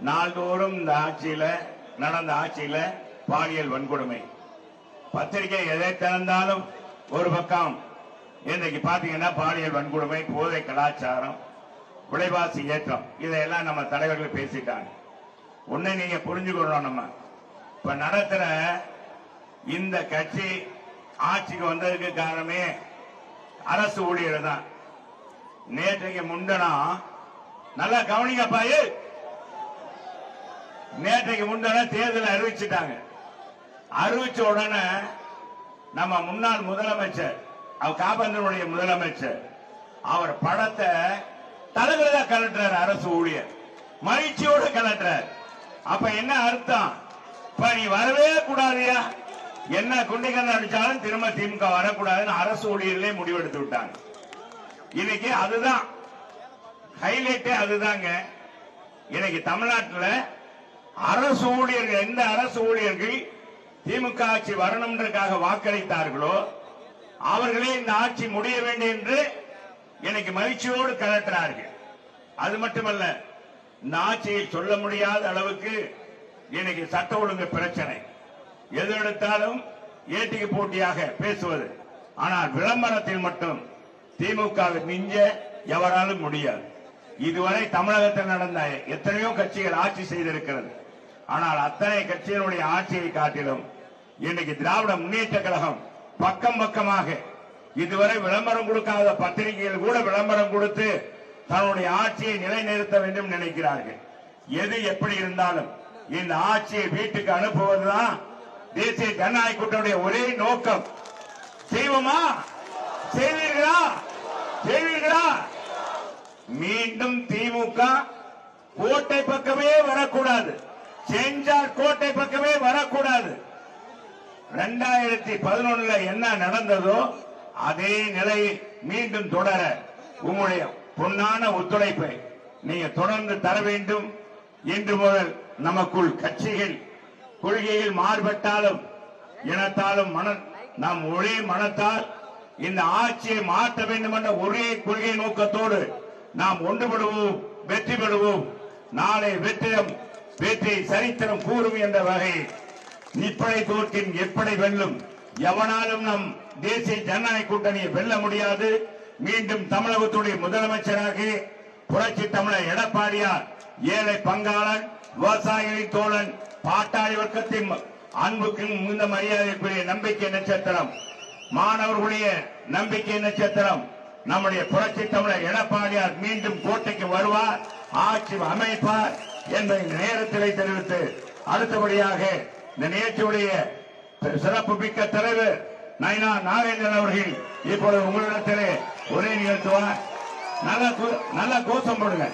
நாள்தோறும் இந்த ஆட்சியில நடந்த ஆட்சியில பாலியல் வன்கொடுமை பத்திரிகை எதை திறந்தாலும் ஒரு பக்கம் இன்னைக்கு பாத்தீங்கன்னா பாலியல் வன்கொடுமை, போதை கலாச்சாரம், விலைவாசி ஏற்றம், இதையெல்லாம் நம்ம தலைவர்கள் பேசிட்டாங்க. ஒண்ணு நீங்க புரிஞ்சுக்கணும், நம்ம இப்ப நடத்துற இந்த கட்சி ஆட்சிக்கு வந்ததுக்கு காரணமே அரசு ஊழியர் தான். நேற்றைக்கு முண்டனம் நல்லா கவனிங்கப்பாயே, நேற்றைக்கு முண்டனம் தேர்தல் அறிவிச்சுட்டாங்க. அறிவிச்ச உடனே நம்ம முன்னாள் முதலமைச்சர், அவர் காபந்தனுடைய முதலமைச்சர், அவர் படத்தை தலைவரா கலட்டுறார், அரசு ஊழியர் மகிழ்ச்சியோடு கலட்டுறார். அப்ப என்ன அர்த்தம்? இப்ப நீ வரவே கூடாதியா, என்ன குண்டிகன் அடிச்சாலும் திரும்ப திமுக வரக்கூடாதுன்னு அரசு ஊழியர்களே முடிவெடுத்து விட்டாங்க. இன்னைக்கு அதுதான் ஹைலைட்டே, அதுதாங்க. இன்னைக்கு தமிழ்நாட்டில் அரசு ஊழியர்கள், எந்த அரசு ஊழியர்கள் திமுக ஆட்சி வரணும்ன்றதுக்காக வாக்களித்தார்களோ அவர்களே இந்த ஆட்சி முடிய வேண்டும் என்று இன்னைக்கு மகிழ்ச்சியோடு கலட்டுறார்கள். அது மட்டுமல்ல, இந்த ஆட்சியை சொல்ல முடியாத அளவுக்கு இன்னைக்கு சட்ட ஒழுங்கு பிரச்சனை, எது எடுத்தாலும் ஏட்டிக்கு போட்டியாக பேசுவது. ஆனால் விளம்பரத்தில் மட்டும் திமுக மிஞ்ச எவராலும் முடியாது. இதுவரை தமிழகத்தில் நடந்த எத்தனையோ கட்சிகள் ஆட்சி செய்திருக்கிறது. ஆனால் அத்தனை கட்சியினுடைய ஆட்சியை காட்டிலும் இன்னைக்கு திராவிட முன்னேற்ற கழகம் பக்கம் பக்கமாக இதுவரை விளம்பரம் கொடுக்காத பத்திரிகைகள் கூட விளம்பரம் கொடுத்து தன்னுடைய ஆட்சியை நிலைநிறுத்த வேண்டும் நினைக்கிறார்கள். எது எப்படி இருந்தாலும் இந்த ஆட்சியை வீட்டுக்கு அனுப்புவதுதான் தேசிய ஜனநாயக கூட்டணியுடைய ஒரே நோக்கம். செய்வோமா? செய்வீர்களா? செய்வீர்களா? மீண்டும் திமுக கோட்டை பக்கமே வரக்கூடாது, செஞ்சால் கோட்டை பக்கமே வரக்கூடாது. 2011 என்ன நடந்ததோ அதே நிலை மீண்டும் தொடர உங்களுடைய பொன்னான ஒத்துழைப்பை நீங்க தொடர்ந்து தர வேண்டும். இன்று முதல் நமக்குள் கட்சிகள் கொள்கையில் மாறுபட்டாலும் இனத்தாலும் நாம் ஒரே மனத்தால் இந்த ஆட்சியை மாற்ற வேண்டும் என்ற ஒரே கொள்கை நோக்கத்தோடு நாம் ஒன்றுபடுவோம், வெற்றி பெறுவோம். நாளை வெற்றி சரித்திரம் கூறும் என்ற வகை நிப்படை தோற்கின் எப்படி வெல்லும், எவனாலும் நம் தேசிய ஜனநாயக கூட்டணியை வெல்ல முடியாது. மீண்டும் தமிழகத்துடைய முதலமைச்சராக புரட்சி தமிழர் எடப்பாடியார் ஏழை பங்காளன், விவசாயிகளின் தோழன், பாட்டாளி வர்க்கத்தின் அன்புக்கு மிகுந்த மரியாதைக்குரிய நம்பிக்கை நட்சத்திரம், மாணவர்களுடைய நம்பிக்கை நட்சத்திரம் நம்முடைய புரட்சி தமிழர் எடப்பாடியார் மீண்டும் கோட்டைக்கு வருவார், ஆட்சி அமைப்பார் என்பதை இந்த நேரத்திலே தெரிவித்து, அடுத்தபடியாக இந்த நிகழ்ச்சியுடைய சிறப்பு மிக்க தலைவர் நயினா நாகேந்திரன் அவர்கள் இப்பொழுது உங்களிடத்திலே உரை நிகழ்த்துவார். நல்ல கோஷம் போடுங்க.